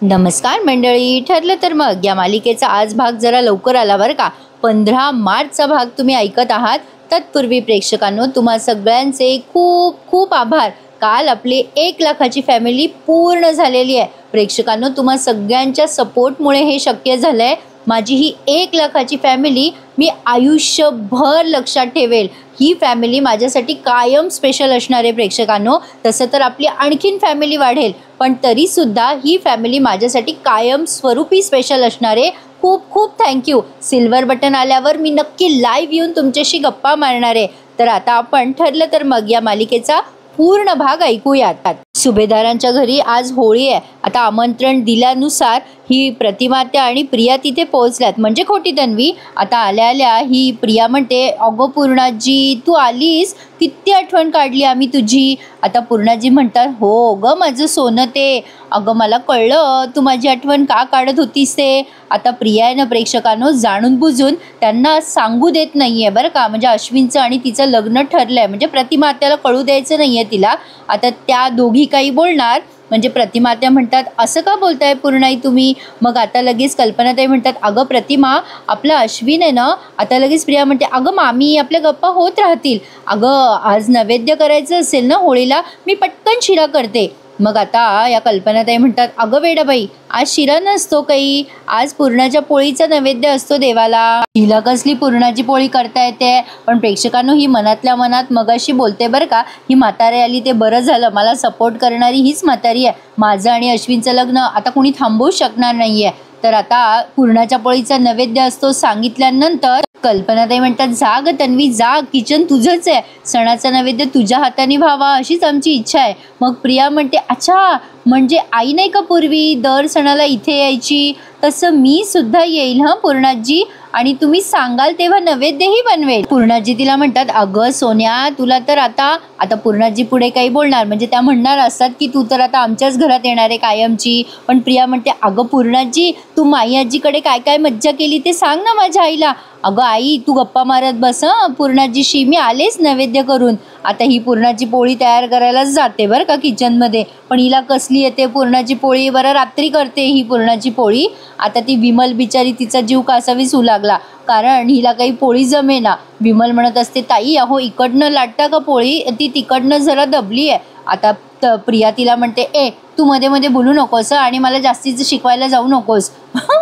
नमस्कार मंडळी, ठरलं तर मग या मालिकेचा आज भाग जरा लवकर आला बरं का. 15 मार्चचा भाग तुम्ही ऐकत आहात. तत्पूर्वी प्रेक्षकांनो, तुम्हा सगळ्यांचे खूप खूप आभार. काल आपली 1 लाखाची फॅमिली पूर्ण झालेली आहे. प्रेक्षकांनो, तुम्हा सगळ्यांच्या सपोर्टमुळे हे शक्य झालंय. माझी ही 1 लाखाची फॅमिली मी आयुष्यभर लक्षात ठेवेल. ही फॅमिली माझ्यासाठी कायम स्पेशल असणार आहे प्रेक्षकांनो. तसं तर आपली आणखीन फॅमिली वाढेल, पण तरीसुद्धा ही फॅमिली माझ्यासाठी कायम स्वरूपी स्पेशल असणार आहे. खूप खूप थँक्यू. सिल्वर बटन आल्यावर मी नक्की लाईव्ह येऊन तुमच्याशी गप्पा मारणार आहे. तर आता आपण ठरलं तर मग या मालिकेचा पूर्ण भाग ऐकूयात. सुभेदारांच्या घरी आज होळी आहे. आता आमंत्रण दिल्यानुसार ही प्रतिमात्या आणि प्रिया तिथे पोहोचल्यात. म्हणजे खोटी तन्वी. आता आल्या आल्या ही प्रिया म्हणते, अगो पूर्णाजी तू आलीस, किती आठवण काढली आम्ही तुझी. आता पूर्णाजी म्हणतात, हो ग माझं सोनं ते. अगं मला कळलं तू माझी आठवण का काढत होतीस ते. आता प्रिया आहे ना प्रेक्षकांनो, जाणून बुजून त्यांना सांगू देत नाहीये बरं का. म्हणजे अश्विनचं आणि तिचं लग्न ठरलंय, म्हणजे प्रतिमात्याला कळू द्यायचं नाहीये तिला. आता त्या दोघी काही बोलणार. म्हणजे प्रतिमात्या म्हणतात, असं का बोलताय पूर्णाई तुम्ही. मग आता लगेच कल्पनाताई म्हणतात, अगं प्रतिमा आपला अश्विन आहे ना. आता लगेच प्रिया म्हणते, अगं मामी आपल्या गप्पा होत राहतील. अगं आज नैवेद्य करायचं असेल ना होळीला, मी पटकन शिरा करते. मग आता या कल्पनाताई म्हणतात, अगं वेडाबाई आज शिरा नसतो काही, आज पुरणाच्या पोळीचा नैवेद्य असतो देवाला. हिला कसली पुरणाची पोळी करता येते. पण प्रेक्षकांनो, ही मनातल्या मनात मगाशी बोलते बरं का. ही म्हातारी आली ते बरं झालं, मला सपोर्ट करणारी हीच म्हातारी आहे. माझं आणि अश्विनचं लग्न आता कोणी थांबवू शकणार नाहीये. तर आता पुरणाच्या पोळीचा नैवेद्य असतो सांगितल्यानंतर कल्पनाताई म्हणतात, जा ग तन्वी जा, किचन तुझंच आहे. सणाचा नैवेद्य तुझ्या हाताने व्हावा अशीच आमची इच्छा आहे. मग प्रिया म्हणते, अच्छा म्हणजे आई नाही का पूर्वी दर सणाला इथे यायची, तसं मी सुद्धा येईल हं पूर्णाजी, आणि तुम्ही सांगाल तेव्हा नैवेद्यही बनवेल. पूर्णाजी तिला म्हणतात, अगं सोन्या तुला तर आता पूर्णाजी पुढे काही बोलणार, म्हणजे त्या म्हणणार असतात की तू तर आता आमच्याच घरात येणार आहे कायमची. पण प्रिया म्हणते, अगं पूर्णाजी तू माई आजीकडे काय काय मज्जा केली ते सांग ना माझ्या आईला. अगं आई तू गप्पा मारत बस हं पूर्णाजीशी, मी आलेच नैवेद्य करून. आता ही पुरणाची पोळी तयार करायलाच जाते बरं का किचनमध्ये. पण हिला कसली येते पुरणाची पोळी. बरं रात्री करते ही पुरणाची पोळी. आता ती विमल बिचारी तिचा जीव कासावीस होऊ लागला, कारण हिला काही पोळी जमेना. विमल म्हणत असते, ताई अहो इकडनं लाटता का पोळी, ती तिकडनं जरा दबली आहे. आता प्रिया तिला म्हणते, ए तू मध्ये मध्ये बोलू नकोस आणि मला जास्तीचं शिकवायला जाऊ नकोस.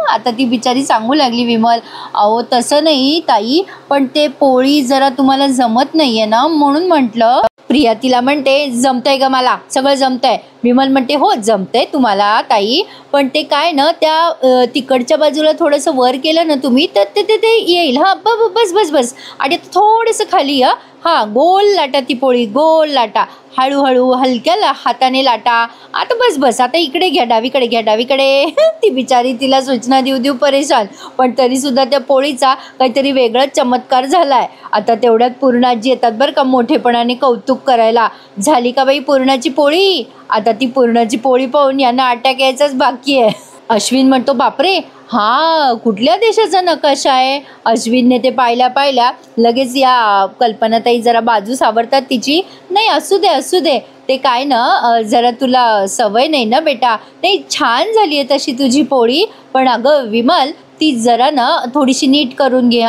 आता ती बिचारी सांगू लागली विमल, अहो तसं नाही ताई, पण ते पोळी जरा तुम्हाला जमत नाहीये ना म्हणून म्हटलं. प्रिया तिला म्हणते, जमतंय का मला, सगळं जमतंय. विमल म्हणते, हो जमतंय तुम्हाला ताई, पण ते काय ना त्या तिकडच्या बाजूला थोडंसं वर केलं ना तुम्ही तर ते येईल. हा बस बस बस. आणि थोडंसं खाली हा गोल लाटा ती पोळी, गोल लाटा, हळूहळू हलक्या हाताने लाटा. आता बस बस, आता इकडे घ्या, डावीकडे घ्या, डावीकडे. ती बिचारी तिला सूचना देऊ देऊ परेशान, पण तरीसुद्धा त्या पोळीचा काहीतरी वेगळाच चमत्कार झालाय. आता तेवढ्यात पूर्णाजी येतात बरं का मोठेपणाने कौतुक करायला. झाली का बाई पूर्णाची पोळी. आता ती पूर्णाची पोळी पाहून यांना अटॅक यायचाच बाकी आहे. अश्विन म्हणतो, बापरे हा कुठल्या देशाचा नकाशा आहे. अश्विनने ते पाहिल्या लगेच या कल्पनाताई जरा बाजू सावरतात तिची. नाही असू दे ते काय ना जरा तुला सवय नाही ना बेटा. नाही छान झाली आहे तशी तुझी पोळी, पण अगं विमल ती जरा ना थोडीशी नीट करून घे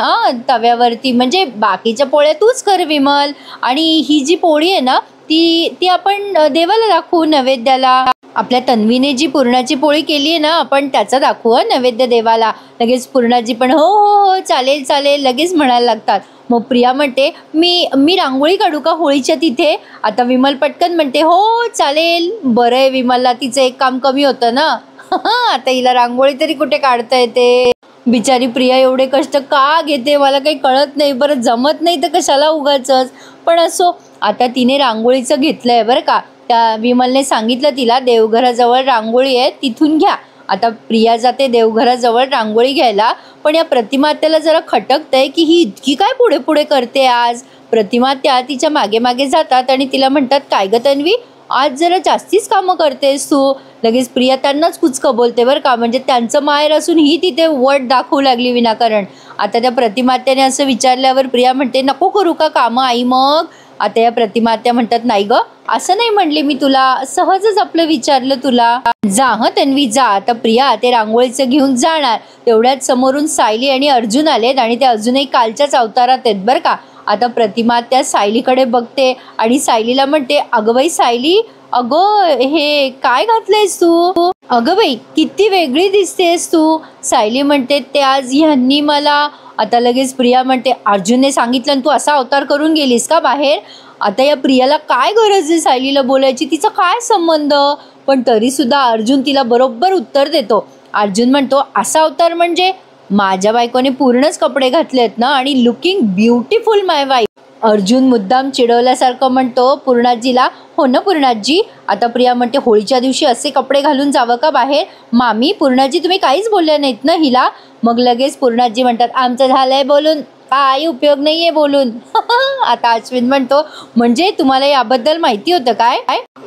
तव्यावरती. म्हणजे बाकीच्या पोळ्या तूच कर विमल, आणि ही जी पोळी आहे ना ती आपण देवाला दाखवू नैवेद्याला. आपल्या तन्वीने जी पुरणाची पोळी केली आहे ना आपण त्याचा दाखवू नैवेद्य देवाला. लगेच पूर्णाजी पण हो हो हो चालेल चालेल लगेच म्हणायला लागतात. मग प्रिया म्हणते, मी रांगोळी काढू का होळीच्या तिथे. आता विमल पटकन म्हणते, हो चालेल. बरं आहे विमलला तिचं एक काम कमी होतं ना. आता हिला रांगोळी तरी कुठे काढता येते. बिचारी प्रिया एवढे कष्ट का घेते मला काही कळत नाही. बरं जमत नाही तर कशाला उगाचच. पण असो, आता तिने रांगोळीचं घेतलंय बरं का. त्या विमलने सांगितलं तिला देवघराजवळ रांगोळी आहे तिथून घ्या. आता प्रिया जाते देवघराजवळ रांगोळी घ्यायला. पण या प्रतिमात्याला जरा खटकतंय की ही इतकी काय पुढे पुढे करते आज. प्रतिमात्या तिच्या मागे मागे जातात आणि तिला म्हणतात, काय ग तन्वी आज जरा जास्तीच कामं करतेस तू. लगेच प्रिया त्यांनाच कुचकं बोलते बरं का. म्हणजे त्यांचं माहेर असून ही तिथे वट दाखवू लागली विनाकारण. आता त्या प्रतिमात्याने असं विचारल्यावर प्रिया म्हणते, नको करू का कामं आई. मग आता या प्रतिमा आत्या म्हणतात नाही ग, असं नाही म्हणले मी तुला, सहजच आपलं विचारलं तुला. जा हं तन्वी जा. आता प्रिया ते रांगोळीचं घेऊन जाणार. तेवढ्यात समोरून सायली आणि अर्जुन आलेत आणि ते अजूनही कालच्याच अवतारात आहेत बरं का. आता प्रतिमा त्या सायलीकडे बघते आणि सायलीला म्हणते, अगं बाई सायली, अगं हे काय घातलंयस तू? अगं बाई किती वेगळी दिसतेस तू. सायली म्हणते, ते आज ह्यांनी मला. आता लगेच प्रिया म्हणते, अर्जुनने सांगितलं आणि तू असा अवतार करून गेलीस का बाहेर? आता या प्रियाला काय गरज आहे सायलीला बोलायची, तिचा काय संबंध? पण तरी सुद्धा अर्जुन तिला बरोबर उत्तर देतो. अर्जुन म्हणतो, असा अवतार म्हणजे माझ्या बायकोने पूर्णच कपडे घातलेत ना आणि लुकिंग ब्युटिफुल माय वाईफ. अर्जुन मुद्दाम चिडवल्यासारखं म्हणतो पूर्णाजीला, हो ना पूर्णाजी. आता प्रिया म्हणते, होळीच्या दिवशी असे कपडे घालून जावं का बाहेर? मामी पूर्णाजी तुम्ही काहीच बोलल्या नाहीत ना हिला? मग लगेच पूर्णाजी म्हणतात, आमचं झालंय बोलून, काही उपयोग नाहीये बोलून. आता अश्विन म्हणतो, म्हणजे तुम्हाला याबद्दल माहिती होतं काय?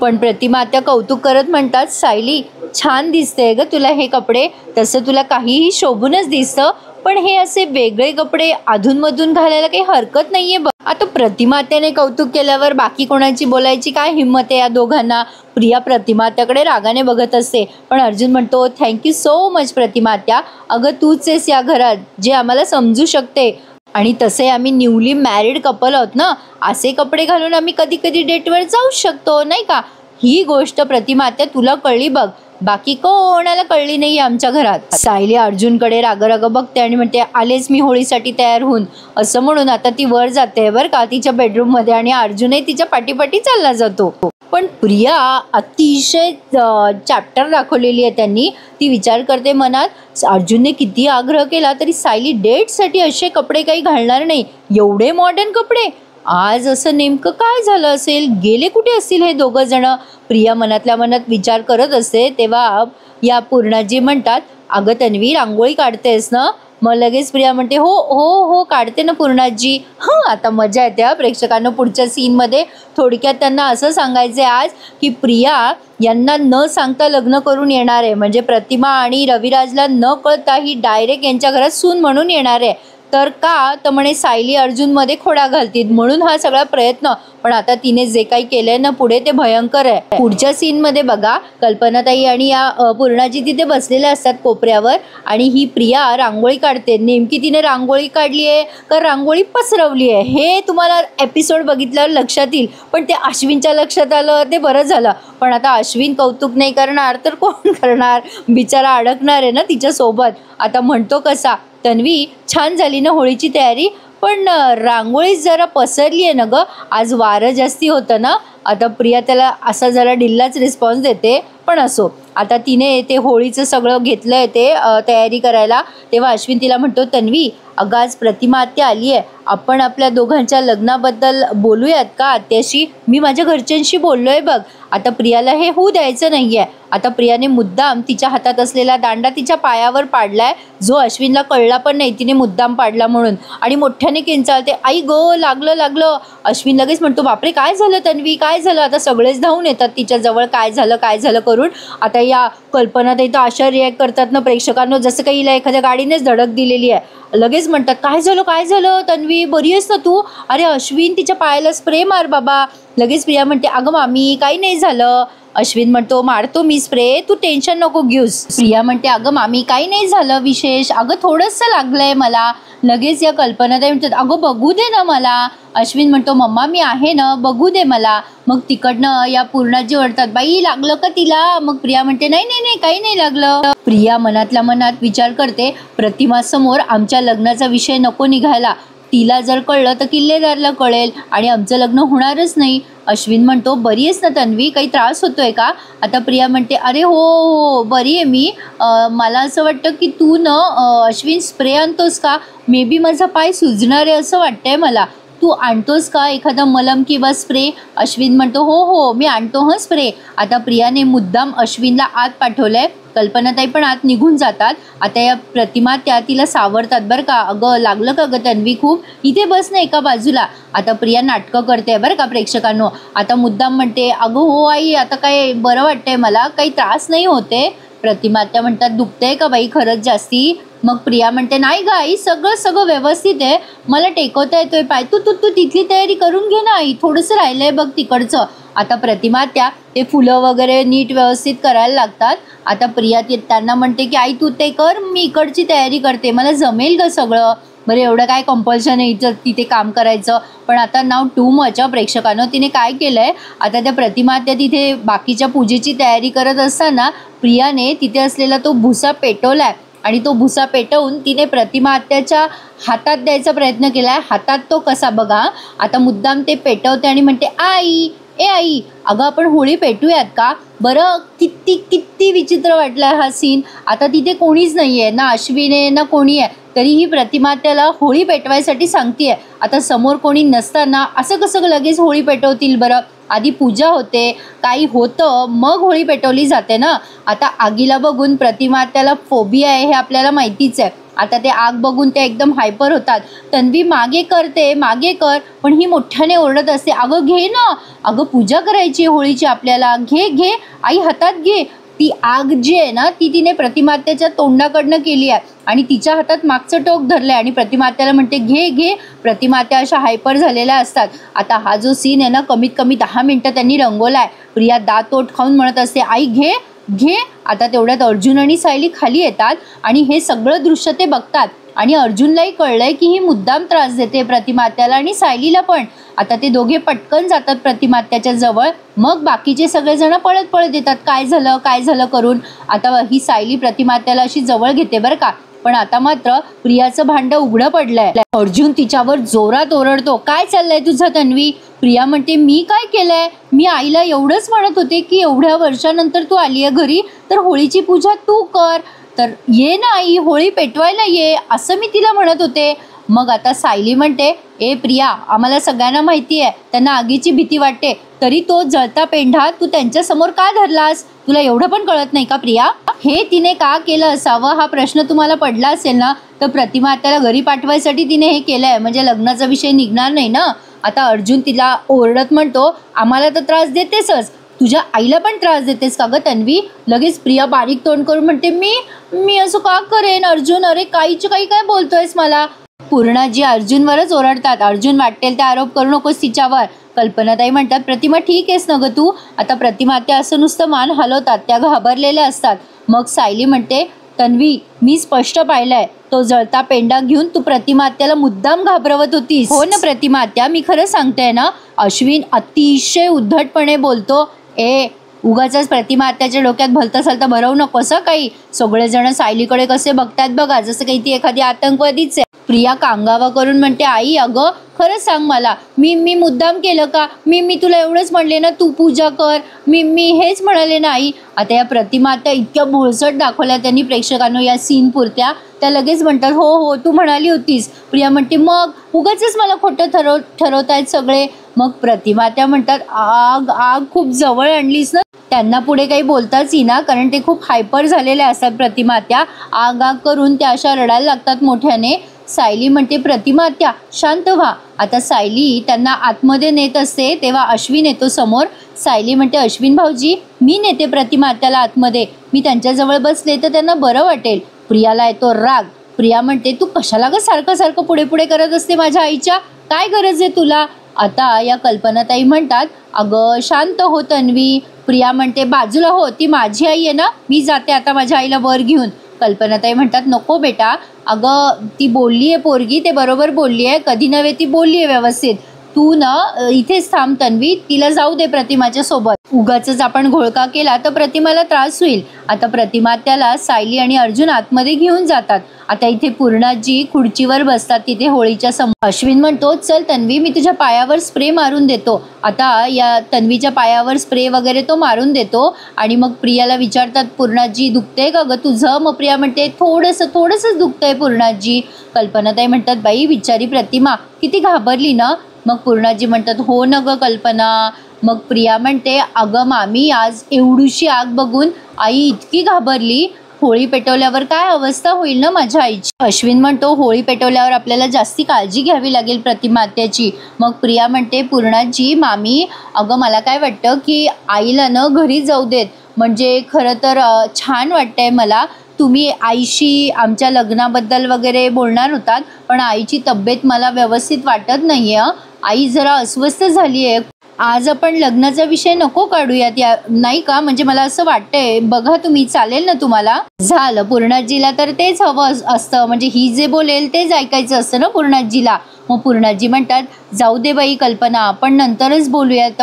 पण प्रतिमा आत्या कौतुक करत म्हणतात, सायली छान दिसते ग तुला हे कपडे, तसं तुला काहीही शोभूनच दिसतं, पण हे असे वेगळे कपडे अधूनमधून घालायला काही हरकत नाहीये बघ. आता प्रतिमा आत्याने कौतुक केल्यावर बाकी कोणाची बोलायची काय हिंमत आहे या दोघांना. प्रिया प्रतिमा आत्याकडे रागाने बघत असते, पण अर्जुन म्हणतो, थँक्यू सो मच प्रतिमा आत्या. अगं तूच आहेस या घरात जे आम्हाला समजू शकते, आणि तसे आम्ही न्यूली मॅरिड कपल आहोत ना, असे कपडे घालून आम्ही कधी कधी डेटवर जाऊ शकतो नाही का. ही गोष्ट प्रतिमा आत्या तुला कळली बघ, बाकी कोणाला कळली नाही आमच्या घरात. सायली अर्जुनकडे राग बघते आणि म्हणते, आलेच मी होळीसाठी तयार होऊन. असं म्हणून आता ती वर जाते बरं का तिच्या बेडरूम मध्ये आणि अर्जुनही तिच्या पाठीपाठी चालला जातो. पण प्रिया अतिशय चॅप्टर दाखवलेली आहे त्यांनी. ती विचार करते मनात, अर्जुनने किती आग्रह केला तरी सायली डेटसाठी असे कपडे काही घालणार नाही, एवढे मॉडर्न कपडे. आज असं नेमकं काय झालं असेल, गेले कुठे असतील हे दोघं जण? प्रिया मनातल्या मनात विचार करत असते तेव्हा या पूर्णाजी म्हणतात, अगं तन्वी रांगोळी काढतेस ना? मग लगेच प्रिया म्हणते, हो हो हो काढते ना पूर्णाजी. आता मजा येते प्रेक्षकांना पुढच्या सीनमध्ये. थोडक्यात त्यांना असं सांगायचं आज की प्रिया यांना न सांगता लग्न करून येणार आहे, म्हणजे प्रतिमा आणि रविराजला न कळता ही डायरेक्ट यांच्या घरात सून म्हणून येणार आहे. तर का तर म्हणे सायली अर्जुनमध्ये खोडा घालतील म्हणून हा सगळा प्रयत्न. पण आता तिने जे काही केलंय ना पुढे ते भयंकर आहे. पुढच्या सीन मध्ये बघा, कल्पनाताई आणि या पूर्णाजी तिथे बसलेल्या असतात कोपऱ्यावर आणि ही प्रिया रांगोळी काढते. नेमकी तिने रांगोळी काढली आहे का रांगोळी पसरवली आहे हे तुम्हाला एपिसोड बघितल्यावर लक्षात येईल. पण ते अश्विनच्या लक्षात आलं ते बरं झालं. पण आता अश्विन कौतुक नाही करणार तर कोण करणार, बिचारा अडकणार आहे ना तिच्यासोबत. आता म्हणतो कसा, तन्वी छान झाली ना होळीची तयारी, पण रांगोळी जरा पसरली आहे ना ग, आज वारं जास्ती होतं ना. आता प्रिया त्याला असा जरा डिल्लाच रिस्पॉन्स देते, पण असो. आता तिने ते होळीचं सगळं घेतलंय ते तयारी करायला. तेव्हा अश्विन तिला म्हणतो, तन्वी अगं आज प्रतिमा आत्या आली आहे, आपण आपल्या दोघांच्या लग्नाबद्दल बोलूयात का आत्याशी? मी माझ्या घरच्यांशी बोललोय बघ. आता प्रियाला हे होऊ द्यायचं नाहीये. आता प्रियाने मुद्दाम तिच्या हातात असलेला दांडा तिच्या पायावर पाडलाय, जो अश्विनला कळला पण नाही तिने मुद्दाम पाडला म्हणून, आणि मोठ्याने किंचाळते, आई गो लागलं लागलं. अश्विन लगेच म्हणतो, बापरे काय झालं तन्वी काय झालं? आता सगळेच धावून येतात तिच्या जवळ, काय झालं करून. आता या कल्पनाताई तर अशा रिॲक्ट करतात ना प्रेक्षकांना जसं काही हिला एखाद्या गाडीनेच धडक दिलेली आहे. लगेच म्हणतात, काय झालं तन्वी बरी आहेस ना तू? अरे अश्विन तिच्या पायाला स्प्रे मार बाबा. लगेच प्रिया म्हणते, अगं मामी काही नाही झालं. अश्विन म्हणतो, मारतो मी स्प्रे, तू टेन्शन नको घेऊस. प्रिया म्हणते, अगं मामी काही नाही झालं विशेष, अगं थोडंसं लागलंय मला. लगेच या कल्पनाताई म्हणतात, अगं बघू दे ना मला. अश्विन म्हणतो, मम्मा मी आहे ना, बघू दे मला. मग तिकडनं या पूर्णाजी ओरडतात, बाई लागलं का तिला? मग प्रिया म्हणते, नाही काही नाही लागलं. प्रिया मनातल्या मनात विचार करते, प्रतिमासमोर आमच्या लग्नाचा विषय नको निघायला. तिला जर कळलं तर किल्लेदारला कळेल आणि आमचं लग्न होणारच नाही. अश्विन म्हणतो, बरी आहेस ना तन्वी, काही त्रास होतोय का? आता प्रिया म्हणते, अरे हो बरी आहे मी. मला असं वाटतं की तू न अश्विन स्प्रे आणतोस का? मे बी माझा पाय सुजणार आहे असं वाटतंय मला. तू आणतोस का एखादा मलम किंवा स्प्रे? अश्विन म्हणतो, हो मी आणतो स्प्रे. आता प्रियाने मुद्दाम अश्विनला आत पाठवलंय. कल्पनाताई पण आत निघून जातात. आता या प्रतिमा त्या तिला सावरतात बरं का, अगं लागलं का गं तन्वी खूप? इथे बस ना एका बाजूला. आता प्रिया नाटकं करते बरं का प्रेक्षकांनो. आता मुद्दाम म्हणते, अगं हो आई आता काय बरं वाटतंय मला, काही त्रास नाही होते. प्रतिमा त्या म्हणतात, दुखतंय का बाई खरंच जास्ती? मग प्रिया म्हणते नाही ग आई, सगळं सगळं व्यवस्थित आहे, मला टेकवता येतोय पाय, तू तू तू तिथली तयारी करून घे ना आई, थोडंसं राहिलंय बघ तिकडचं. आता प्रतिमा ते फुलं वगैरे नीट व्यवस्थित करायला लागतात. आता प्रिया त्यांना म्हणते की आई तू ते कर, मी इकडची तयारी करते, मला जमेल ग सगळं. बरं एवढं काय कंपल्शन आहे तिथे काम करायचं. पण आता नाव टू मच प्रेक्षकांनो. तिने काय केलंय, आता त्या प्रतिमा तिथे बाकीच्या पूजेची तयारी करत असताना प्रियाने तिथे असलेला तो भुसा पेटवलाय आणि तो भुसा पेटवून तिने प्रतिमा आत्याच्या हातात द्यायचा प्रयत्न केलाय. हातात तो कसा बघा. आता मुद्दाम ते पेटवते आणि म्हणते आई ए आई, अगं आपण होळी पेटूयात का. बरं किती किती विचित्र वाटला हा सीन. आता तिथे कोणीच नाही आहे, ना अश्विन आहे ना कोणी आहे, तरीही प्रतिमा त्याला होळी पेटवायसाठी सांगतेय. आता समोर कोणी नसताना असं कसं लगेच होळी पेटवतील बरं. आधी पूजा होते, काही होतं, मग होळी पेटवली जाते ना. आता आगीला बघून प्रतिमा त्याला फोबिया आहे हे आपल्याला माहितीच आहे. आता ते आग बघून ते एकदम हायपर होतात. तन्वी मागे करते, मागे कर, पण ही मोठ्याने ओरडत असते, अगं घे ना, अगं पूजा करायची होळीची आपल्याला, घे घे आई हातात घे. ती आग जी आहे ना ती तिने प्रतिमात्याच्या तोंडाकडनं केली आहे आणि तिच्या हातात मागचं टोक धरलंय आणि प्रतिमात्याला म्हणते घे घे. प्रतिमात्या अशा हायपर झालेल्या असतात. आता हा जो सीन आहे ना कमीत कमी 10 मिनिटं त्यांनी रंगवलाय. प्रिया दात ओठ खाऊन म्हणत असते आई घे घे. आता तेवढ्यात अर्जुन आणि सायली खाली येतात आणि हे सगळं दृश्य ते बघतात आणि अर्जुनलाही कळलंय की ही मुद्दाम त्रास देते प्रतिमात्याला आणि सायलीला पण. आता ते दोघे पटकन जातात प्रतिमात्याच्या जवळ. मग बाकीचे सगळेजण पळत पळत येतात, काय झालं करून. आता ही सायली प्रतिमात्याला अशी जवळ घेते बरं का. पण आता मात्र प्रियाचं भांडं उघडं पडलंय. अर्जुन तिच्यावर जोरात ओरडतो, काय चाललंय तुझं तन्वी. प्रिया म्हणते मी काय केलंय, मी आईला एवढंच म्हणत होते की एवढ्या वर्षानंतर तू आली आहे घरी तर होळीची पूजा तू कर, तर ये ना आई होळी पेटवायला ये, असं मी तिला म्हणत होते. मग आता सायली म्हणते ए प्रिया, आम्हाला सगळ्यांना माहिती आहे त्यांना आगीची भीती वाटते, तरी तो जळता पेंढा तू त्यांच्या समोर का धरलास, तुला एवढं पण कळत नाही का प्रिया. हे तिने का केलं असावं हा प्रश्न तुम्हाला पडला असेल ना, तर प्रतिमा त्याला घरी पाठवायसाठी तिने हे केलंय, म्हणजे लग्नाचा विषय निघणार नाही ना. आता अर्जुन तिला ओरडत म्हणतो आम्हाला तर त्रास देतेसच, तुझ्या आईला पण त्रास देतेस का ग तन्वी. लगेच प्रिया बारीक तोंड करून म्हणते मी असं का करेन अर्जुन, अरे काहीच्या काही काय बोलतोयस मला. पूर्णाजी अर्जुनवरच ओरडतात, अर्जुन वाटेल ते आरोप करू नकोस तिच्यावर. कल्पनाताई म्हणतात प्रतिमा ठीक आहेस ना ग तू. आता प्रतिमा त्या असं नुसतं मान हलवतात, त्या घाबरलेल्या असतात. मग सायली म्हणते तन्वी मी स्पष्ट पाहिलंय, तो जळता पेंडा घेऊन तू प्रतिमा आत्याला मुद्दाम घाबरवत होतीस. हो ना प्रतिमा आत्या, मी खरं सांगते ना. अश्विन अतिशय उद्धटपणे बोलतो. उगाच प्रतिमा आत्याच्या डोक्यात भलतं सलतं भरवू नकोस काही. सगळेजण सायलीकडे कसे बघतात बघा, जसं काही ती एखादी आतंकवादीच आहे. प्रिया कांगावा करून म्हणते आई अगं खरंच सांग मला, मी मुद्दाम केलं का, मी तुला एवढंच म्हणले ना तू पूजा कर, मी हेच म्हणाले ना आई. आता या प्रतिमा त्या इतक्या भोळसट दाखवल्या त्यांनी प्रेक्षकांना या सीन पुरत्या. त्या लगेच म्हणतात हो तू म्हणाली होतीस. प्रिया म्हणते मग उगाचच मला खोटं ठरवतायत सगळे. मग प्रतिमा त्या म्हणतात आग खूप जवळ आणलीस ना. त्यांना पुढे काही बोलताच येईना कारण ते खूप हायपर झालेले असतात प्रतिमा त्या. आग करून त्या अशा रडायला लागतात मोठ्याने. सायली म्हणते प्रतिमा त्या शांत व्हा. आता सायली त्यांना आतमध्ये नेत असते तेव्हा अश्विन येतो समोर. सायली म्हणते अश्विन भाऊजी मी नेते प्रतिमा त्याला आतमध्ये, मी त्यांच्याजवळ बसले तर त्यांना बरं वाटेल. प्रियाला येतो राग. प्रिया म्हणते तू कशाला ग सारखं पुढे पुढे करत असते माझ्या आईच्या, काय गरज आहे तुला. आता या कल्पनाताई म्हणतात अगं शांत हो तन्वी. प्रिया म्हणते बाजूला हो, ती माझी आई आहे ना, मी जाते आता माझ्या आईला वर घेऊन. कल्पनाताई म्हणतात नको बेटा, अगं ती बोलली आहे पोरगी, ते बरोबर बोलली आहे, कधी नव्हे ती बोलली आहे व्यवस्थित, तू ना इथेच थांब तन्वी, तिला जाऊ दे प्रतिमाच्या सोबत. उगाचच आपण घोळका केला तर प्रतिमाला त्रास होईल. आता प्रतिमा त्याला सायली आणि अर्जुन आतमध्ये घेऊन जातात. आता इथे पूर्णाजी खुर्चीवर बसतात तिथे होळीच्या समोर. अश्विन म्हणतो चल तन्वी मी तुझ्या पायावर स्प्रे मारून देतो. आता या तन्वीच्या पायावर स्प्रे वगैरे तो मारून देतो आणि मग प्रियाला विचारतात पूर्णाजी दुखतंय का ग तुझं. मग प्रिया म्हणते थोडंसं दुखतंय पूर्णाजी. कल्पनाताई म्हणतात बाई बिचारी प्रतिमा किती घाबरली ना. मग पूर्णाजी म्हणतात हो न ग कल्पना. मग प्रिया म्हणते अगं मामी आज एवढीशी आग बघून आई इतकी घाबरली, होळी पेटवल्यावर काय अवस्था होईल ना माझ्या आईची. अश्विन म्हणतो होळी पेटवल्यावर आपल्याला जास्ती काळजी घ्यावी लागेल प्रतिमा आत्याची. मग प्रिया म्हणते पूर्णाजी मामी अगं मला काय वाटतं की आईला न घरी जाऊ देत, म्हणजे खरं तर छान वाटतंय मला तुम्ही आईशी आमच्या लग्नाबद्दल वगैरे बोलणार होतात, पण आईची तब्येत मला व्यवस्थित वाटत नाही आहे. आई जरा अस्वस्थ झाली आहे. आज आपण लग्नाचा विषय नको काढूयात या नाही का, म्हणजे मला असं वाटतंय. बघा तुम्ही, चालेल ना तुम्हाला? झालं, पूर्णाजीला तर तेच हवं असतं, म्हणजे ही जे बोलेल तेच ऐकायचं असतं ना पूर्णाजीला. मग पूर्णाजी म्हणतात, जाऊ दे बाई कल्पना, आपण नंतरच बोलूयात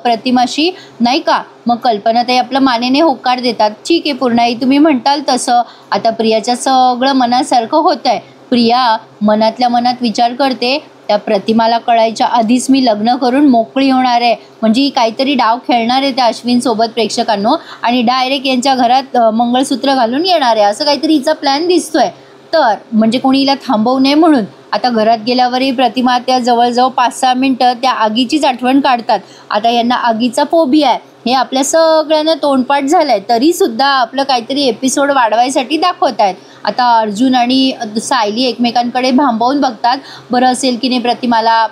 प्रतिमाशी, नाही का. मग कल्पनाताई आपलं मानेने होकार देतात. ठीक आहे पूर्णाई, तुम्ही म्हणताल तसं. आता प्रियाच्या सगळं मनासारखं होत आहे. प्रिया मनातल्या मनात विचार करते, त्या प्रतिमाला कळायच्या आधीच मी लग्न करून मोकळी होणार आहे. म्हणजे ही काहीतरी डाव खेळणार आहे त्या अश्विनसोबत प्रेक्षकांनो, आणि डायरेक्ट यांच्या घरात मंगळसूत्र घालून येणार आहे, असं काहीतरी हिचा प्लॅन दिसतोय. तर म्हणजे कोणी हिला थांबवू नये म्हणून आता घरात गेल्यावरही प्रतिमा त्या जवळजवळ 5-6 मिनटं त्या आगीचीच आठवण काढतात. आता यांना आगीचा फोबिया आहे हे आपल्या सगळ्यांना तोंडपाठ झालंय, तरी सुद्धा आपलं काहीतरी एपिसोड वाढवायसाठी दाखवत आहेत. आता अर्जुन आणि सायली एकमेकांकडे भांबवून बघतात, बरं असेल की नाही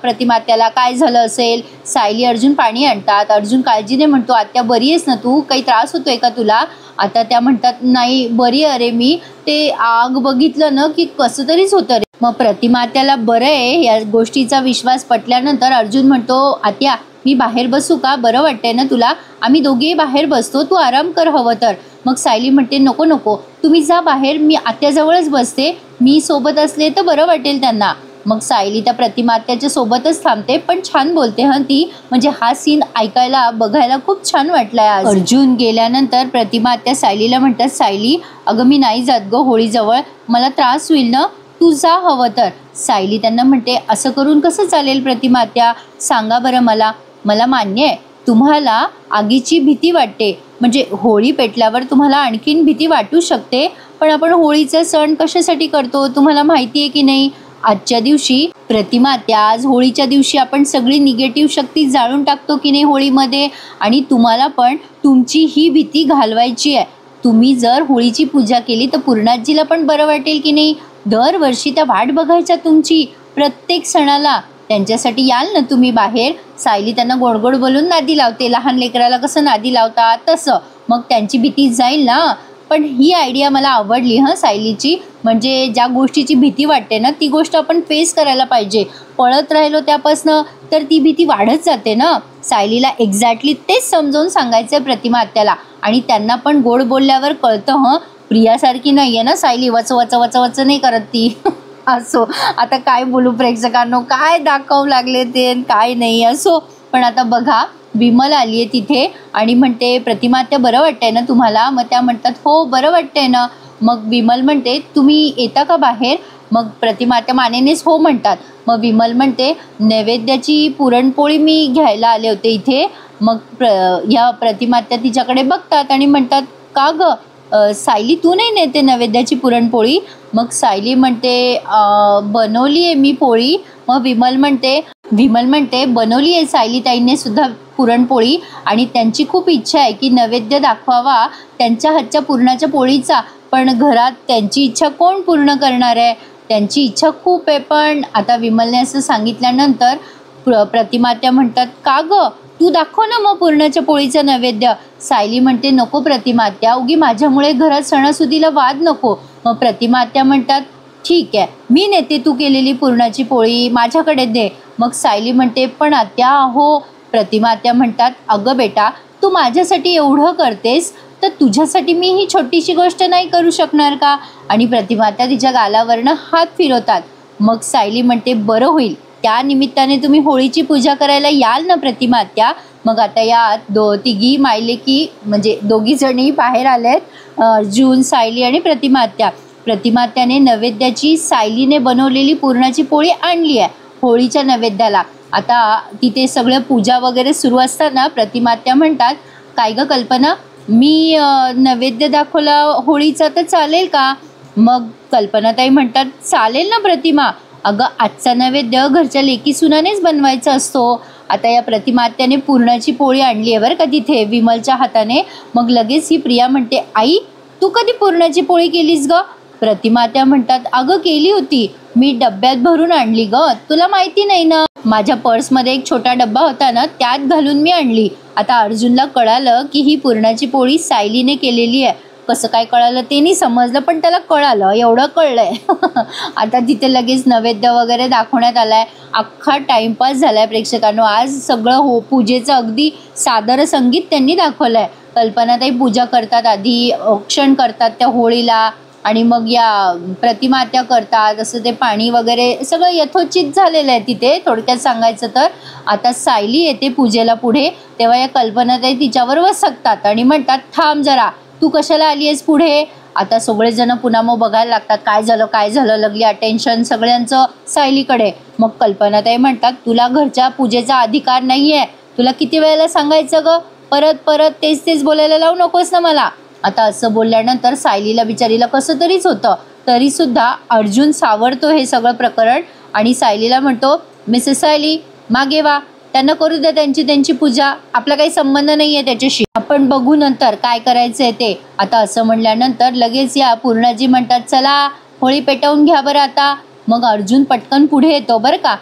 प्रतिमात्याला काय झालं असेल. सायली अर्जुन पाणी आणतात. अर्जुन काळजीने म्हणतो, आत्या बरी आहेस ना तू, काही त्रास होतोय का तुला? आता त्या म्हणतात, नाही बरी अरे मी, ते आग बघितलं ना की कसं तरीच होतं रे. मग प्रतिमात्याला बरं आहे या गोष्टीचा विश्वास पटल्यानंतर अर्जुन म्हणतो, आत्या मी बाहेर बसू का, बरं वाटतंय ना तुला? आम्ही दोघेही बाहेर बसतो, तू आराम कर हवं तर. मग सायली म्हणते, नको नको तुम्ही जा बाहेर, मी आत्याजवळच बसते, मी सोबत असले तर बरं वाटेल त्यांना. मग सायली त्या प्रतिमात्याच्या सोबतच थांबते, पण छान बोलते हं ती, म्हणजे हा सीन ऐकायला बघायला खूप छान वाटलाय आज. अर्जुन गेल्यानंतर प्रतिमात्या सायलीला म्हणतात, सायली अगं मी नाही जात गं होळीजवळ, मला त्रास होईल ना, तू जा हवं तर. सायली त्यांना म्हणते, असं करून कसं चालेल प्रतिमात्या, सांगा बरं मला. मला मान्य आहे तुम्हाला आगीची भीती वाटते, म्हणजे होळी पेटल्यावर तुम्हाला आणखीन भीती वाटू शकते, पण आपण होळीचा सण कशासाठी करतो तुम्हाला माहिती आहे की नाही? आजच्या दिवशी प्रतिमात्या, आज होळीच्या दिवशी आपण सगळी निगेटिव्ह शक्ती जाळून टाकतो की नाही होळीमध्ये, आणि तुम्हाला पण तुमची ही भीती घालवायची आहे. तुम्ही जर होळीची पूजा केली तर पूर्णाजीला पण बरं वाटेल की नाही. दरवर्षी त्या वाट बघायच्या तुमची प्रत्येक सणाला, त्यांच्यासाठी याल ना तुम्ही बाहेर. सायली त्यांना गोडगोड बोलून नादी लावते, लहान लेकराला कसं नादी लावतात तसं. मग त्यांची भीती जाईल ना. पण ही आयडिया मला आवडली हं सायलीची, म्हणजे ज्या गोष्टीची भीती वाटते ना ती गोष्ट आपण फेस करायला पाहिजे. पळत राहिलो त्यापासनं तर ती भीती वाढत जाते ना. सायलीला एक्झॅक्टली तेच समजावून सांगायचं आहे प्रतिमात्याला, आणि त्यांना पण गोड बोलल्यावर कळतं हं, प्रियासारखी नाही आहे ना सायली, वच वच वच वच नाही करत ती. असो, आता काय बोलू प्रेक्षकांनो, काय दाखवू लागले ते काय नाही. असो, पण आता बघा विमल आली आहे तिथे आणि म्हणते, प्रतिमात्या बरं वाटतंय ना तुम्हाला? मग त्या म्हणतात, हो बरं वाटतंय ना. मग विमल म्हणते, तुम्ही येता का बाहेर? मग प्रतिमात्या मानेनेच हो म्हणतात. मग विमल म्हणते, नैवेद्याची पुरणपोळी मी घ्यायला आले होते इथे. मग ह्या प्रतिमात्या तिच्याकडे बघतात आणि म्हणतात, का गं सायली तू नाही नेते नैवेद्याची पुरणपोळी? मग सायली म्हणते, बनवली आहे मी पोळी. मग विमल म्हणते बनवली आहे सायलीताईंनी सुद्धा पुरणपोळी, आणि त्यांची खूप इच्छा आहे की नैवेद्य दाखवावा त्यांच्या हातच्या पुरणाच्या पोळीचा, पण घरात त्यांची इच्छा कोण पूर्ण करणार आहे? त्यांची इच्छा खूप आहे. पण आता विमलने असं सांगितल्यानंतर प्रतिमात्या म्हणतात, का गं तू दाखव ना मग पुरणाच्या पोळीचं नैवेद्य. सायली म्हणते, नको प्रतिमात्या, उगी माझ्यामुळे घरात सणासुदीला वाद नको. मग प्रतिमात्या म्हणतात, ठीक आहे मी नेते तू केलेली पुरणाची पोळी, माझ्याकडे दे. मग सायली म्हणते, पण आत्या हो. प्रतिमात्या म्हणतात, अगं बेटा तू माझ्यासाठी एवढं करतेस तर तुझ्यासाठी मी ही छोटीशी गोष्ट नाही करू शकणार का? आणि प्रतिमात्या तिच्या गालावरनं हात फिरवतात. मग सायली म्हणते, बरं होईल, त्या निमित्ताने तुम्ही होळीची पूजा करायला याल ना प्रतिमात्या. मग आता या तिघी मायलेकी म्हणजे दोघी जणी बाहेर आलेत, अर्जुन, सायली आणि प्रतिमात्या. प्रतिमात्याने नैवेद्याची सायलीने बनवलेली पुरणाची पोळी आणली आहे होळीच्या नैवेद्याला. आता तिथे सगळं पूजा वगैरे सुरू असताना प्रतिमात्या म्हणतात, काय गं कल्पना, मी नैवेद्य दाखवला होळीचा तर चालेल का? मग कल्पनाताई म्हणतात, चालेल ना प्रतिमा, अगं आजचा नैवेद्य घरच्या लेकी सुनानेच बनवायचा असतो. आता या प्रतिमात्याने पुरणाची पोळी आणली आहे बरं का तिथे विमलच्या हाताने. मग लगेच ही प्रिया म्हणते, आई तू कधी पुरणाची पोळी केलीस गं? प्रतिमात्या म्हणतात, अगं केली होती, मी डब्यात भरून आणली गं, तुला माहिती नाही ना, माझ्या पर्समध्ये एक छोटा डब्बा होता ना त्यात घालून मी आणली. आता अर्जुनला कळालं की ही पुरणाची पोळी सायलीने केलेली आहे. कसं काय कळालं ते नाही समजलं, पण त्याला कळालं, एवढं कळलंय. आता तिथे लगेच नैवेद्य वगैरे दाखवण्यात आलाय. अख्खा टाइमपास झालाय प्रेक्षकांनो. आज सगळं पूजेचं अगदी सादर संगीत त्यांनी दाखवलंय. कल्पनाताई पूजा करतात, आधी औक्षण करतात त्या होळीला, आणि मग या प्रतिमा त्या करतात. असं ते पाणी वगैरे सगळं यथोचित झालेलं आहे तिथे. थोडक्यात सांगायचं तर आता सायली येते पूजेला पुढे, तेव्हा या कल्पनाताई तिच्यावर वसकतात आणि म्हणतात, थांब जरा, तू कशाला आली आहेस पुढे. आता सगळेजण पुन्हा मग बघायला लागतात, काय झालं काय झालं. लागली अटेन्शन सगळ्यांचं सायलीकडे. मग कल्पनाताई म्हणतात, तुला घरच्या पूजेचा अधिकार नाहीये, तुला किती वेळेला सांगायचं ग, परत परत तेच तेच बोलायला लावू नकोस ना मला. आता असं बोलल्यानंतर सायलीला बिचारीला कसं तरीच होतं. तरी सुद्धा अर्जुन सावरतो हे सगळं प्रकरण आणि सायलीला म्हणतो, मिसेस सायली मागे वा, त्यांना करू द्या त्यांची त्यांची पूजा, आपला काही संबंध नाही आहे त्याच्याशी, आपण बघू नंतर काय करायचंय ते. आता असं म्हणल्यानंतर लगेच या पूर्णाजी म्हणतात, चला होळी पेटवून घ्या बरं आता. मग अर्जुन पटकन पुढे येतो बरं का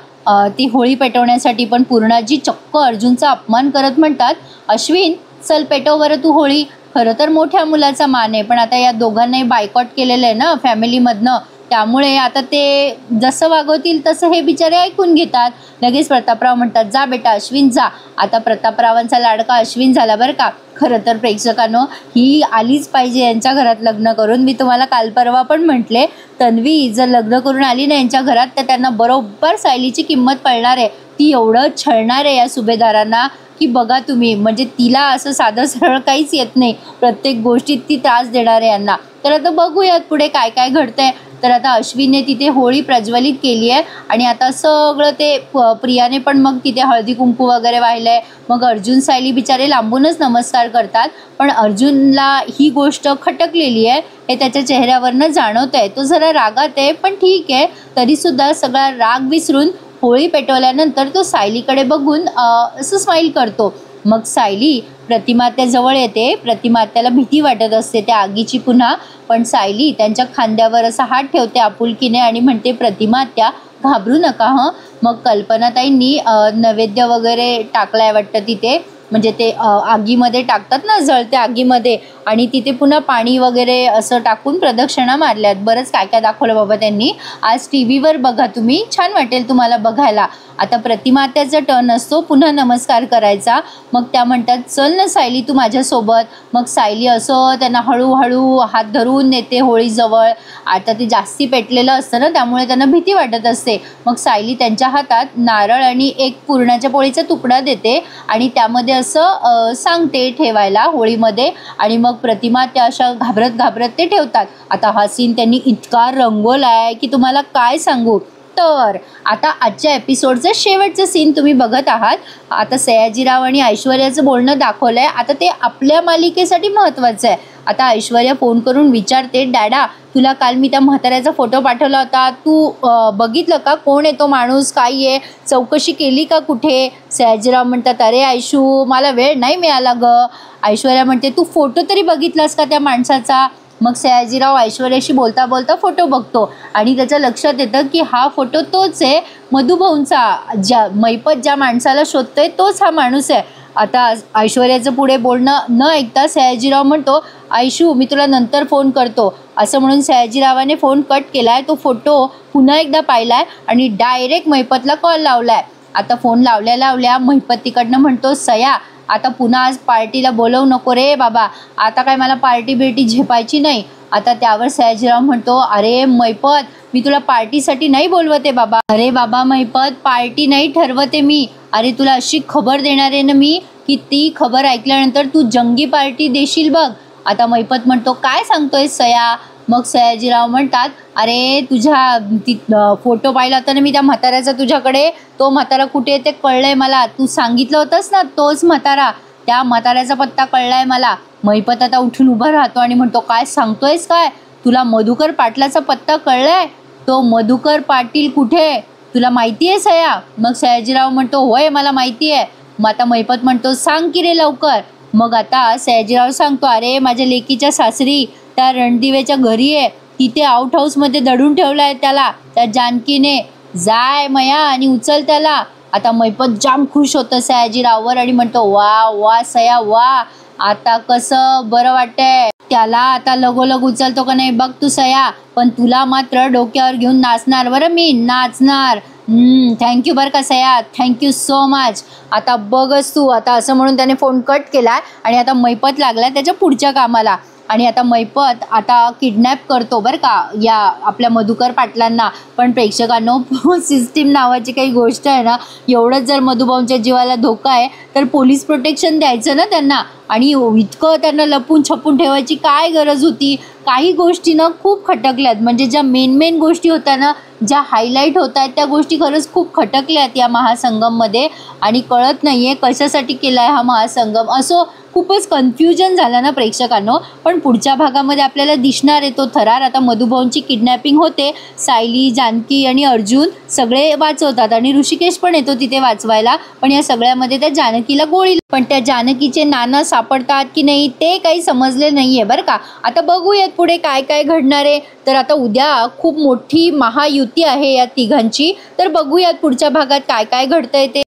ती होळी पेटवण्यासाठी. पण पूर्णाजी चक्क अर्जुनचा अपमान करत म्हणतात, अश्विन चल पेटव बरं तू होळी. खरं तर मोठ्या मुलाचा मान आहे, पण आता या दोघांनाही बायकॉट केलेलं आहे ना फॅमिलीमधनं, त्यामुळे आता ते जसं वागवतील तसं हे बिचारे ऐकून घेतात. लगेच प्रतापराव म्हणतात, जा बेटा अश्विन जा. आता प्रतापरावांचा लाडका अश्विन झाला बरं का. खरं तर प्रेक्षकांनो, ही आलीच पाहिजे यांच्या घरात लग्न करून. मी तुम्हाला काल परवा पण म्हटले, तन्वी जर लग्न करून आली ना यांच्या घरात, तर त्यांना बरोबर सायलीची किंमत कळणार आहे. ती एवढं छळणार आहे या सुभेदारांना की बघा तुम्ही. म्हणजे तिला असं साधं सरळ काहीच येत नाही, प्रत्येक गोष्टीत ती त्रास देणार आहे यांना. तर आता बघूयात पुढे काय काय घडतंय. तर आता अश्विनने तिथे होळी प्रज्वलित केली आहे आणि आता सगळं ते प्रियाने पण मग तिथे हळदी कुंकू वगैरे वाहिलंय. मग अर्जुन सायली बिचारे लांबूनच नमस्कार करतात, पण अर्जुनला ही गोष्ट खटकलेली आहे हे त्याच्या चेहऱ्यावरनं जाणवत आहे. तो जरा रागात आहे, पण ठीक आहे. तरीसुद्धा सगळा राग विसरून होळी पेटवल्यानंतर तो सायलीकडे बघून असं स्माईल करतो. मग सायली प्रतिमात्याजवळ येते. प्रतिमात्याला भीती वाटत असते त्या आगीची पुन्हा, पण सायली त्यांच्या खांद्यावर असा हात ठेवते आपुलकीने आणि म्हणते, प्रतिमात्या घाबरू नका हं. मग कल्पनाताईंनी नैवेद्य वगैरे टाकलाय वाटतं तिथे, म्हणजे ते आगीमध्ये टाकतात ना, जळत्या आगीमध्ये, आणि तिथे पुन्हा पाणी वगैरे असं टाकून प्रदक्षिणा मारल्यात. बरंच काय काय दाखवलं बाबा त्यांनी. आज टीव्हीवर बघा तुम्ही, छान वाटेल तुम्हाला बघायला. आता प्रतिमात्याचा टर्न असतो पुन्हा नमस्कार करायचा. मग त्या म्हणतात, चल ना सायली तू माझ्यासोबत. मग सायली असं त्यांना हळूहळू हात धरून नेते होळीजवळ. आता ते जास्ती पेटलेलं असतं ना, त्यामुळे त्यांना भीती वाटत असते. मग सायली त्यांच्या हातात नारळ आणि एक पुरणाच्या पोळीचा तुकडा देते आणि त्यामध्ये असं सांगते ठेवायला होळीमध्ये, आणि मग प्रतिमा त्या अशा घाबरत घाबरत ते ठेवतात. आता हा सीन त्यांनी इतका रंगवलाय की तुम्हाला काय सांगू. तर आता आजच्या एपिसोडचं शेवटचं सीन तुम्ही बघत आहात. आता सयाजीराव आणि ऐश्वर्याचं बोलणं दाखवलंय. आता ते आपल्या मालिकेसाठी महत्त्वाचं आहे. आता ऐश्वर्या फोन करून विचारते, डॅडा तुला काल मी त्या म्हाताऱ्याचा फोटो पाठवला होता, तू बघितलं का, कोण आहे तो माणूस, काय आहे, चौकशी केली का कुठे. सयाजीराव म्हणतात, अरे आयशू मला वेळ नाही मिळाला ग. ऐश्वर्या म्हणते, तू फोटो तरी बघितलास का त्या माणसाचा. मग सयाजीराव ऐश्वर्याशी बोलता बोलता फोटो बघतो आणि त्याच्या लक्षात येतं की हा फोटो तोच आहे मधुभाऊंचा, मैपत ज्या माणसाला शोधतोय तोच हा माणूस आहे. आता ऐश्वर्याचं पुढे बोलणं न ऐकता सयाजीराव म्हणतो, आयशू मी तुला नंतर फोन करतो. असं म्हणून सयाजीरावाने फोन कट केलाय. तो फोटो पुन्हा एकदा पाहिलाय आणि डायरेक्ट मैपतला कॉल लावलाय. आता फोन लावल्या लावल्या मैपत तिकडनं म्हणतो, सया आता पुन्हा आज पार्टीला बोलवू नको रे बाबा, आता काय मला पार्टी बिर्टी झेपायची नाही. आता त्यावर सयाजीराव म्हणतो, अरे मैपत मी तुला पार्टीसाठी नाही बोलवते बाबा. अरे बाबा मैपत, पार्टी नाही ठरवते मी. अरे तुला अशी खबर देणार आहे ना मी, की ती खबर ऐकल्यानंतर तू जंगी पार्टी देशील बघ. आता मैपत म्हणतो, काय सांगतोय सया. मग सयाजीराव म्हणतात, अरे तुझ्या फोटो पाहिला होता ना मी त्या म्हाताऱ्याचा तुझ्याकडे, तो म्हातारा कुठे आहे ते कळलंय मला. तू सांगितलं होतंस ना तोच म्हातारा, त्या म्हाताऱ्याचा पत्ता कळलाय मला. मैपत आता उठून उभा राहतो आणि म्हणतो, काय सांगतोयस काय, तुला मधुकर पाटलाचा पत्ता कळलाय. तो मधुकर पाटील कुठे तुला माहिती आहे सया. मग सयाजीराव म्हणतो, होय मला माहिती आहे. मग आता मैपत म्हणतो, सांग की रे लवकर. मग आता सयाजीराव सांगतो, अरे माझ्या लेकीच्या सासरी त्या रणदिवेच्या घरी आहे, तिथे आउट हाऊसमध्ये दडून ठेवला आहे त्याला त्या जानकीने. जाय मया आणि उचल त्याला. आता मैपत जाम खुश होतं सयाजीराववर आणि म्हणतो, वा वा सया वा, आता कसं बरं वाटतंय त्याला? आता लगोलग उचलतो का नाही बघ तू सया, पण तुला मात्र डोक्यावर घेऊन नाचणार बरं मी, नाचणार. थँक्यू बरं का सया, थँक्यू सो मच. आता बघच तू. आता असं म्हणून त्याने फोन कट केला आणि आता मैपत लागला त्याच्या पुढच्या कामाला. आणि आता मैपत आता किडनॅप करतो बरं का या आपल्या मधुकर पाटलांना. पण प्रेक्षकांनो, सिस्टीम नावाची काही गोष्ट आहे ना, एवढंच जर मधुभाऊंच्या जीवाला धोका आहे तर पोलीस प्रोटेक्शन द्यायचं ना त्यांना. आणि इतकं त्यांना लपून छपून ठेवायची काय गरज होती? काही गोष्टी ना खूप खटकल्यात. म्हणजे ज्या मेन गोष्टी होत्या ना, ज्या हायलाईट होत आहेत त्या गोष्टी खरंच खूप खटकल्यात या महासंगममध्ये. आणि कळत नाही आहे कशासाठी केला आहे हा महासंगम. असं खूपच कन्फ्युजन झालं ना प्रेक्षकांनो. पण पुढच्या भागामध्ये आपल्याला दिसणार आहे तो थरार. आता मधुभाऊंची किडनॅपिंग होते, सायली, जानकी आणि अर्जुन सगळे वाचवतात आणि ऋषिकेश पण येतो तिथे वाचवायला. पण या सगळ्यामध्ये त्या जानकीला गोळी, पण त्या जानकीचे नाणं सापडतात की नाही ते काही समजले नाहीये बरं का. आता बघूयात पुढे काय काय घडणार आहे. तर आता उद्या खूप मोठी महायुती आहे या तिघांची. तर बघूयात पुढच्या भागात काय काय घडतंय ते.